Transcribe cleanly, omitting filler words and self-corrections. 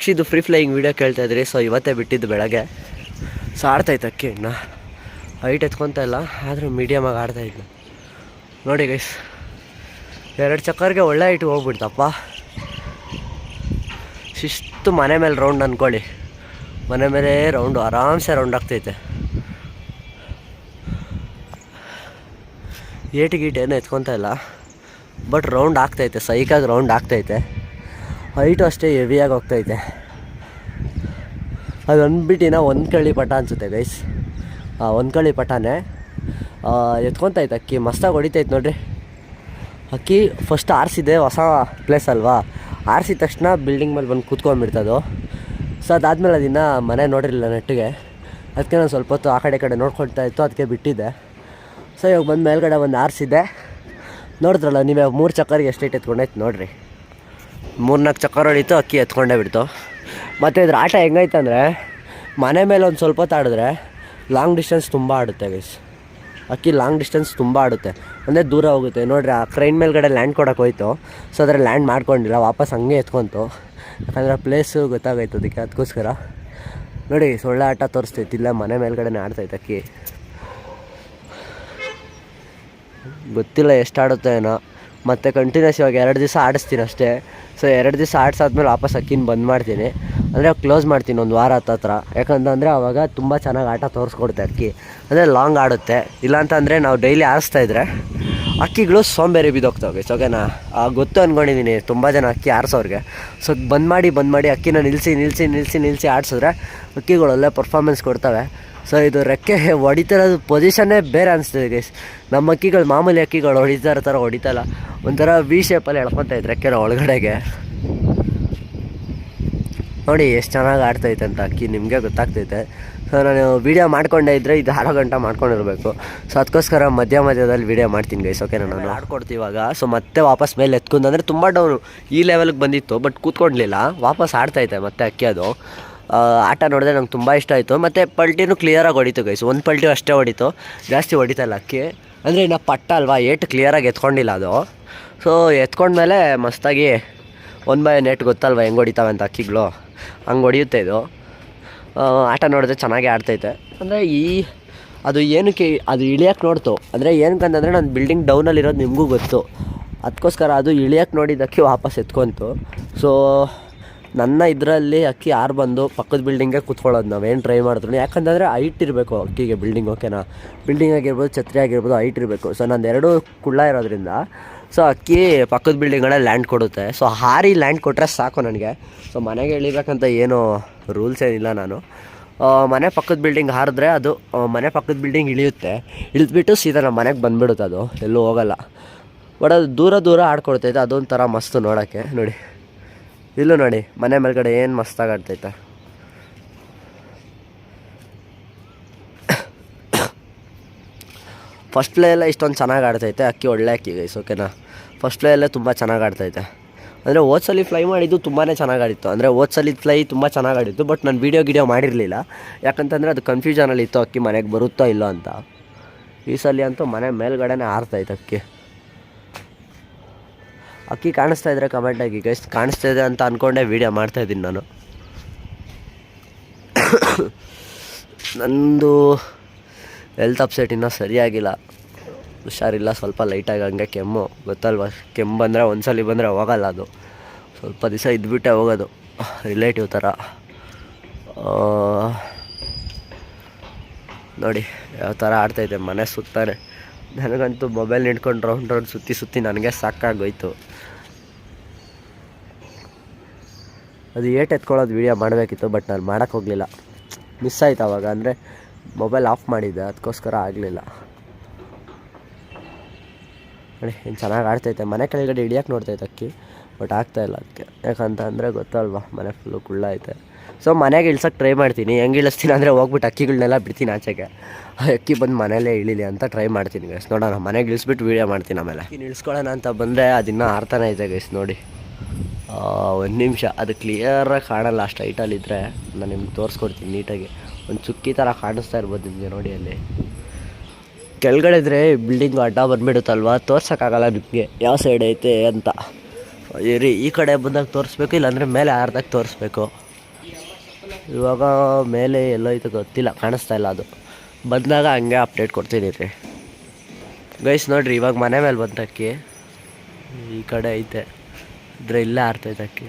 ಪಕ್ಷಿದು free flying video ಕೇಳ್ತಾಯಿದ್ರಿ. So ಇವತ್ತೇ ಬಿಟ್ಟಿದ್ದು ಬೆಳಗ್ಗೆ. ಸೊ ಆಡ್ತಾಯಿತ್ತು ಅಕ್ಕಿ ಇನ್ನು ಹೈಟ್ ಎತ್ಕೊತಾ ಇಲ್ಲ, ಆದರೂ ಮೀಡಿಯಮಾಗಿ ಆಡ್ತಾಯಿದ್ದು ನೋಡಿ ಗೈಸ್. 2 ಚಕ್ಕರ್ಗೆ ಒಳ್ಳೆ ಹೈಟ್ ಹೋಗ್ಬಿಡ್ತಪ್ಪ. ಶಿಸ್ತು ಮನೆ ಮೇಲೆ ರೌಂಡ್ ಅಂದ್ಕೊಳ್ಳಿ, ಮನೆ ಮೇಲೆ ರೌಂಡು ಆರಾಮ್ಸೆ ರೌಂಡ್ ಆಗ್ತೈತೆ. ಗೀಟ್ ಏನೂ ಎತ್ಕೊತಾ ಇಲ್ಲ, ಬಟ್ ರೌಂಡ್ ಆಗ್ತೈತೆ, ಸೈಕಾಗಿ ರೌಂಡ್ ಆಗ್ತೈತೆ. ಹೈಟು ಅಷ್ಟೇ ಹೆವಿಯಾಗಿ ಹೋಗ್ತೈತೆ. ಅದು ಅಂದ್ಬಿಟ್ಟಿನ ಒಂದು ಕಳ್ಳಿ ಪಟ ಅನಿಸುತ್ತೆ ಗೈಸ್. ಒಂದು ಕಳ್ಳಿ ಪಟಾನೇ ಎತ್ಕೊತೈತೆ ಅಕ್ಕಿ. ಮಸ್ತಾಗಿ ಹೊಡಿತೈತೆ ನೋಡ್ರಿ ಅಕ್ಕಿ. ಫಸ್ಟ್ ಆರಿಸಿದೆ, ಹೊಸ ಪ್ಲೇಸ್ ಅಲ್ವಾ, ಆರಿಸಿದ ತಕ್ಷಣ ಬಿಲ್ಡಿಂಗ್ ಮೇಲೆ ಬಂದು ಕೂತ್ಕೊಂಡ್ಬಿಡ್ತದು. ಸೊ ಅದಾದಮೇಲೆ ಅದನ್ನು ಮನೆ ನೋಡಿರಲಿಲ್ಲ ನೆಟ್ಟಿಗೆ, ಅದಕ್ಕೆ ನಾನು ಸ್ವಲ್ಪ ಹೊತ್ತು ಆ ಕಡೆ ನೋಡ್ಕೊಳ್ತಾ ಇತ್ತು, ಅದಕ್ಕೆ ಬಿಟ್ಟಿದ್ದೆ. ಸೊ ಇವಾಗ ಬಂದು ಮೇಲ್ಗಡೆ ಒಂದು ಆರಿಸಿದ್ದೆ. ನೋಡಿದ್ರಲ್ಲ ನೀವೇ 3 ಚಕ್ಕರಿಗೆ ಎಷ್ಟು ಹೈಟ್ ಎತ್ಕೊಂಡೈತೆ ನೋಡಿರಿ. 3-4 ಚಕ್ಕರ್ ಹೊಡಿತು, ಅಕ್ಕಿ ಎತ್ಕೊಂಡೇ ಬಿಡ್ತು. ಮತ್ತು ಇದ್ರ ಆಟ ಹೆಂಗೈತಂದರೆ, ಮನೆ ಮೇಲೆ ಒಂದು ಸ್ವಲ್ಪ ಹೊತ್ತು ಆಡಿದ್ರೆ ಲಾಂಗ್ ಡಿಸ್ಟೆನ್ಸ್ ತುಂಬ ಆಡುತ್ತೆ ಗೈಸ್. ಅಕ್ಕಿ ಲಾಂಗ್ ಡಿಸ್ಟೆನ್ಸ್ ತುಂಬ ಆಡುತ್ತೆ, ಅಂದರೆ ದೂರ ಹೋಗುತ್ತೆ. ನೋಡಿರಿ ಆ ಕ್ರೈನ್ ಮೇಲ್ಗಡೆ ಲ್ಯಾಂಡ್ ಕೊಡೋಕೆ ಹೋಯ್ತು. ಸೊ ಅದ್ರಲ್ಲಿ ಲ್ಯಾಂಡ್ ಮಾಡ್ಕೊಂಡಿಲ್ಲ, ವಾಪಸ್ ಹಂಗೆ ಎತ್ಕೊಂತು. ಯಾಕಂದರೆ ಪ್ಲೇಸು ಗೊತ್ತಾಗೈತೆ ಅದಕ್ಕೆ, ಅದಕ್ಕೋಸ್ಕರ ನೋಡಿ ಸೊಳ್ಳೆ ಆಟ ತೋರಿಸ್ತೈತಿ. ಇಲ್ಲ ಮನೆ ಮೇಲ್ಗಡೆ ಆಡ್ತೈತೆ ಅಕ್ಕಿ. ಗೊತ್ತಿಲ್ಲ ಎಷ್ಟು ಆಡುತ್ತೋ ಏನೋ. ಮತ್ತು ಕಂಟಿನ್ಯೂಸ್ ಇವಾಗ 2 ದಿವಸ ಆಡಿಸ್ತೀನಿ ಅಷ್ಟೇ. ಸೊ 2 ದಿವಸ ಆಡಿಸಾದ್ಮೇಲೆ ವಾಪಸ್ ಅಕ್ಕಿನ ಬಂದ್ ಮಾಡ್ತೀನಿ, ಅಂದರೆ ಕ್ಲೋಸ್ ಮಾಡ್ತೀನಿ ಒಂದು ವಾರ ಹತ್ರ. ಯಾಕಂತಂದರೆ ಆವಾಗ ತುಂಬ ಚೆನ್ನಾಗಿ ಆಟ ತೋರಿಸ್ಕೊಡುತ್ತೆ ಅಕ್ಕಿ, ಅಂದರೆ ಲಾಂಗ್ ಆಡುತ್ತೆ. ಇಲ್ಲಾಂತಂದರೆ ನಾವು ಡೈಲಿ ಆರಿಸ್ತಾಯಿದ್ರೆ ಅಕ್ಕಿಗಳು ಸೋಂಬೇರಿ ಬಿದ್ದೋಗ್ತವೆ. ಸೊ ಓಕೆನಾ, ಗೊತ್ತು ಅಂದ್ಕೊಂಡಿದ್ದೀನಿ ತುಂಬ ಜನ ಅಕ್ಕಿ ಆರಿಸೋರಿಗೆ. ಸೊ ಬಂದ್ ಮಾಡಿ ಅಕ್ಕಿನ ನಿಲ್ಲಿಸಿ ಆಡಿಸಿದ್ರೆ ಅಕ್ಕಿಗಳು ಒಳ್ಳೆ ಪರ್ಫಾರ್ಮೆನ್ಸ್ ಕೊಡ್ತವೆ. ಸೊ ಇದು ರೆಕ್ಕೆ ಹೊಡಿತಿರೋದು ಪೊಸಿಷನ್ನೇ ಬೇರೆ ಅನಿಸ್ತದೆ ಗೈಸ್. ನಮ್ಮ ಅಕ್ಕಿಗಳು ಮಾಮೂಲಿ ಅಕ್ಕಿಗಳು ಹೊಡಿತಾ ಥರ ಹೊಡಿತಲ್ಲ, ಒಂಥರ ವಿ ಶೇಪಲ್ಲಿ ಎಳ್ಕೊತಾಯಿತ್ತು ರೆಕ್ಕೆನ ಒಳಗಡೆಗೆ. ನೋಡಿ ಎಷ್ಟು ಚೆನ್ನಾಗಿ ಆಡ್ತೈತೆ ಅಂತ ಅಕ್ಕಿ, ನಿಮಗೆ ಗೊತ್ತಾಗ್ತೈತೆ. ಸೊ ನಾನು ವೀಡಿಯೋ ಮಾಡ್ಕೊಂಡೇ ಇದ್ದರೆ ಇದು ಅರ್ಧ ಗಂಟೆ ಮಾಡ್ಕೊಂಡಿರಬೇಕು. ಸೊ ಅದಕ್ಕೋಸ್ಕರ ಮಧ್ಯದಲ್ಲಿ ವೀಡಿಯೋ ಮಾಡ್ತೀನಿ ಗೈಸ್. ಓಕೆನಾ, ನಾನು ಆಡ್ಕೊಡ್ತೀವಿ ಇವಾಗ. ಸೊ ಮತ್ತೆ ವಾಪಸ್ ಮೇಲೆ ಎತ್ಕೊಂಡ್ರೆ ತುಂಬ ಡೌನು ಈ ಲೆವೆಲ್ಗೆ ಬಂದಿತ್ತು, ಬಟ್ ಕೂತ್ಕೊಡ್ಲಿಲ್ಲ, ವಾಪಸ್ ಆಡ್ತೈತೆ ಮತ್ತೆ ಅಕ್ಕಿ. ಅದು ಆಟ ನೋಡಿದ್ರೆ ನಂಗೆ ತುಂಬ ಇಷ್ಟ ಆಯಿತು. ಮತ್ತು ಪಲ್ಟಿನೂ ಕ್ಲಿಯರಾಗಿ ಹೊಡಿತು ಗೈಸ್. ಒಂದು ಪಲ್ಟಿ ಅಷ್ಟೇ ಹೊಡಿತು, ಜಾಸ್ತಿ ಹೊಡಿತಲ್ಲ ಅಕ್ಕಿ. ಅಂದರೆ ಇನ್ನು ಪಟ್ಟ ಅಲ್ವಾ, ಏಟು ಕ್ಲಿಯರಾಗಿ ಎತ್ಕೊಂಡಿಲ್ಲ ಅದು. ಸೊ ಎತ್ಕೊಂಡ್ಮೇಲೆ ಮಸ್ತಾಗಿ 1 ಬೈ 1 ಗೊತ್ತಲ್ವ ಹೆಂಗೆ ಹೊಡಿತಾವೆ ಅಂತ ಅಕ್ಕಿಗಳು, ಹಂಗೆ ಹೊಡಿಯುತ್ತೆ ಇದು. ಆಟ ನೋಡಿದ್ರೆ ಚೆನ್ನಾಗಿ ಆಡ್ತೈತೆ. ಅಂದರೆ ಅದು ಏನಕ್ಕೆ ಅದು ಇಳಿಯೋಕ್ಕೆ ನೋಡ್ತು, ಅಂದರೆ ಏನಕ್ಕಂತಂದರೆ ನಾನು ಬಿಲ್ಡಿಂಗ್ ಡೌನಲ್ಲಿರೋದು ನಿಮಗೂ ಗೊತ್ತು, ಅದಕ್ಕೋಸ್ಕರ ಅದು ಇಳಿಯೋಕ್ಕೆ ನೋಡಿದ್ದಕ್ಕೆ ವಾಪಸ್ ಎತ್ಕೊಂತು. ಸೊ ನನ್ನ ಇದರಲ್ಲಿ ಅಕ್ಕಿ ಬಂದು ಪಕ್ಕದ ಬಿಲ್ಡಿಂಗೆ ಕೂತ್ಕೊಳ್ಳೋದು ನಾವೇನು ಟ್ರೈ ಮಾಡಿದ್ರು. ಯಾಕಂತಂದರೆ ಹೈಟ್ ಇರಬೇಕು ಅಕ್ಕಿಗೆ ಬಿಲ್ಡಿಂಗ್. ಓಕೆನಾ, ಬಿಲ್ಡಿಂಗ್ ಆಗಿರ್ಬೋದು, ಛತ್ರಿ ಆಗಿರ್ಬೋದು, ಹೈಟ್ ಇರಬೇಕು. ಸೊ ನಂದು 2 ಕುಳ್ಳ ಇರೋದ್ರಿಂದ ಸೊ ಅಕ್ಕಿ ಪಕ್ಕದ ಬಿಲ್ಡಿಂಗಳೇ ಲ್ಯಾಂಡ್ ಕೊಡುತ್ತೆ. ಸೊ ಹಾರಿ ಲ್ಯಾಂಡ್ ಕೊಟ್ಟರೆ ಸಾಕು ನನಗೆ. ಸೊ ಮನೆಗೆ ಇಳಿಬೇಕಂತ ಏನೂ ರೂಲ್ಸ್ ಏನಿಲ್ಲ. ನಾನು ಮನೆ ಪಕ್ಕದ ಬಿಲ್ಡಿಂಗ್ ಹಾರಿದ್ರೆ ಅದು ಮನೆ ಪಕ್ಕದ ಬಿಲ್ಡಿಂಗ್ ಇಳಿಯುತ್ತೆ, ಇಳಿದ್ಬಿಟ್ಟು ಸೀದಾ ನಮ್ಮ ಮನೆಗೆ ಬಂದುಬಿಡುತ್ತೆ, ಅದು ಎಲ್ಲೂ ಹೋಗಲ್ಲ. ಬಟ್ ಅದು ದೂರ ಆಡ್ಕೊಡ್ತೈತೆ, ಅದೊಂಥರ ಮಸ್ತು ನೋಡೋಕ್ಕೆ. ನೋಡಿ ಇಲ್ಲೂ ನೋಡಿ ಮನೆ ಮೇಲ್ಗಡೆ ಏನು ಮಸ್ತಾಗಿ ಆಡ್ತೈತೆ. ಫಸ್ಟ್ ಪ್ಲೇ ಎಲ್ಲ ಇಷ್ಟೊಂದು ಚೆನ್ನಾಗಿ ಆಡ್ತೈತೆ ಅಕ್ಕಿ, ಒಳ್ಳೆ ಅಕ್ಕಿ ಗೈಸ್. ಓಕೆನಾ, ಫಸ್ಟ್ ಪ್ಲೇ ಎಲ್ಲ ತುಂಬ ಚೆನ್ನಾಗಿ ಆಡ್ತೈತೆ. ಅಂದರೆ ಹೋದ್ಸಲಿ ಫ್ಲೈ ಮಾಡಿದ್ದು ತುಂಬಾ ಚೆನ್ನಾಗಿ ಆಡಿತ್ತು. ಅಂದರೆ ಹೋದ್ಸಲಿ ಫ್ಲೈ ತುಂಬ ಚೆನ್ನಾಗಿ ಆಡಿತ್ತು, ಬಟ್ ನಾನು ವೀಡಿಯೋ ಮಾಡಿರಲಿಲ್ಲ. ಯಾಕಂತಂದರೆ ಅದು ಕನ್ಫ್ಯೂಷನಲ್ಲಿತ್ತು ಅಕ್ಕಿ ಮನೆಗೆ ಬರುತ್ತೋ ಇಲ್ಲೋ ಅಂತ. ಈ ಸಲ ಅಂತೂ ಮನೆ ಮೇಲ್ಗಡೆನೇ ಆಡ್ತೈತೆ ಅಕ್ಕಿ ಕಾಣಿಸ್ತಾ ಇದ್ರೆ ಕಮೆಂಟಾಗಿ ಗೈಸ್. ಕಾಣಿಸ್ತಾ ಇದೆ ಅಂತ ಅಂದ್ಕೊಂಡೆ ವೀಡಿಯೋ ಮಾಡ್ತಾಯಿದ್ದೀನಿ ನಾನು. ನಂದು ಹೆಲ್ತ್ ಅಪ್ಸೆಟ್ ಇನ್ನೂ ಸರಿಯಾಗಿಲ್ಲ, ಹುಷಾರಿಲ್ಲ, ಸ್ವಲ್ಪ ಲೈಟಾಗಿ ಹಂಗೆ ಕೆಮ್ಮು. ಗೊತ್ತಲ್ವ, ಕೆಮ್ಮು ಬಂದರೆ ಒಂದ್ಸಲಿ ಬಂದರೆ ಹೋಗಲ್ಲ, ಅದು ಸ್ವಲ್ಪ ದಿವಸ ಇದ್ಬಿಟ್ಟೆ ಹೋಗೋದು, ರಿಲೇಟಿವ್ ಥರ. ನೋಡಿ ಯಾವ ಥರ ಆಡ್ತೈತೆ ಮನೆ ಸುತ್ತಾನೆ. ನನಗಂತೂ ಮೊಬೈಲ್ ಹಿಡ್ಕೊಂಡು ರೌಂಡ್ ಸುತ್ತಿ ನನಗೆ ಸಾಕಾಗೋಯ್ತು. ಅದು ಎತ್ಕೊಳ್ಳೋದು ವೀಡಿಯೋ ಮಾಡಬೇಕಿತ್ತು, ಬಟ್ ನಾನು ಮಾಡೋಕ್ಕೆ ಹೋಗಲಿಲ್ಲ, ಮಿಸ್ ಆಯ್ತು ಆವಾಗ. ಅಂದರೆ ಮೊಬೈಲ್ ಆಫ್ ಮಾಡಿದ್ದೆ, ಅದಕ್ಕೋಸ್ಕರ ಆಗಲಿಲ್ಲ. ನೋಡಿ ಏನು ಚೆನ್ನಾಗಿ ಆಡ್ತೈತೆ. ಮನೆ ಕೆಳಗಡೆ ಹಿಡಿಯೋಕ್ಕೆ ನೋಡ್ತೈತೆ ಅಕ್ಕಿ, ಬಟ್ ಆಗ್ತಾಯಿಲ್ಲ ಅದಕ್ಕೆ. ಯಾಕಂತ ಅಂದರೆ ಗೊತ್ತಲ್ವ, ಮನೆ ಫುಲ್ಲು ಕುಳ್ಳ ಐತೆ. ಸೊ ಮನೆಗೆ ಇಳ್ಸೋಕ್ಕೆ ಟ್ರೈ ಮಾಡ್ತೀನಿ. ಹೆಂಗೆ ಇಳಿಸ್ತೀನಿ ಅಂದರೆ ಹೋಗ್ಬಿಟ್ಟು ಅಕ್ಕಿಗಳನ್ನೆಲ್ಲ ಬಿಡ್ತೀನಿ ಆಚೆಗೆ, ಅಕ್ಕಿ ಬಂದು ಮನೇಲೇ ಇಳಿಲಿ ಅಂತ ಟ್ರೈ ಮಾಡ್ತೀನಿ ಗೈಸ್. ನೋಡೋಣ, ಮನೆಗೆ ಇಳಿಸ್ಬಿಟ್ಟು ವೀಡಿಯೋ ಮಾಡ್ತೀನಿ. ಆಮೇಲೆ ಅಕ್ಕಿ ಇಳಿಸ್ಕೊಳ್ಳೋಣ ಅಂತ ಬಂದರೆ ಅದಿನ್ನೂ ಆಡ್ತಾನೆ ಐತೆ ಗೈಸ್. ನೋಡಿ 1 ನಿಮಿಷ, ಅದು ಕ್ಲಿಯರಾಗಿ ಕಾಣಲ್ಲ, ಅಷ್ಟು ಹೈಟಲ್ಲಿದ್ದರೆ ನಾನು ನಿಮ್ಗೆ ತೋರಿಸ್ಕೊಡ್ತೀನಿ ನೀಟಾಗಿ. ಒಂದು ಚುಕ್ಕಿ ಥರ ಕಾಣಿಸ್ತಾ ಇರ್ಬೋದು ನಿಮಗೆ. ನೋಡಿ ಅಲ್ಲಿ ಕೆಳಗಡೆ ಇದ್ದರೆ ಬಿಲ್ಡಿಂಗು ಅಡ್ಡ ಬಂದುಬಿಡುತ್ತಲ್ವ, ತೋರ್ಸೋಕ್ಕಾಗಲ್ಲ ನಿಮಗೆ ಯಾವ ಸೈಡ್ ಐತೆ ಅಂತ. ಈ ಕಡೆ ಬಂದಾಗ ತೋರಿಸ್ಬೇಕು, ಇಲ್ಲಾಂದರೆ ಮೇಲೆ ಆರ್ದಾಗ ತೋರಿಸ್ಬೇಕು. ಇವಾಗ ಮೇಲೆ ಎಲ್ಲೋಯ್ತು ಗೊತ್ತಿಲ್ಲ, ಕಾಣಿಸ್ತಾ ಇಲ್ಲ. ಅದು ಬಂದಾಗ ಹಂಗೆ ಅಪ್ಡೇಟ್ ಕೊಡ್ತೀನಿ ರೀ ಗೈಸ್. ನೋಡಿರಿ ಇವಾಗ ಮನೆ ಮೇಲೆ ಬಂತು ಅಕ್ಕಿ, ಈ ಕಡೆ ಐತೆ ಇದ್ರೆ ಇಲ್ಲೇ ಆರ್ತೈತೆ ಅಕ್ಕಿ.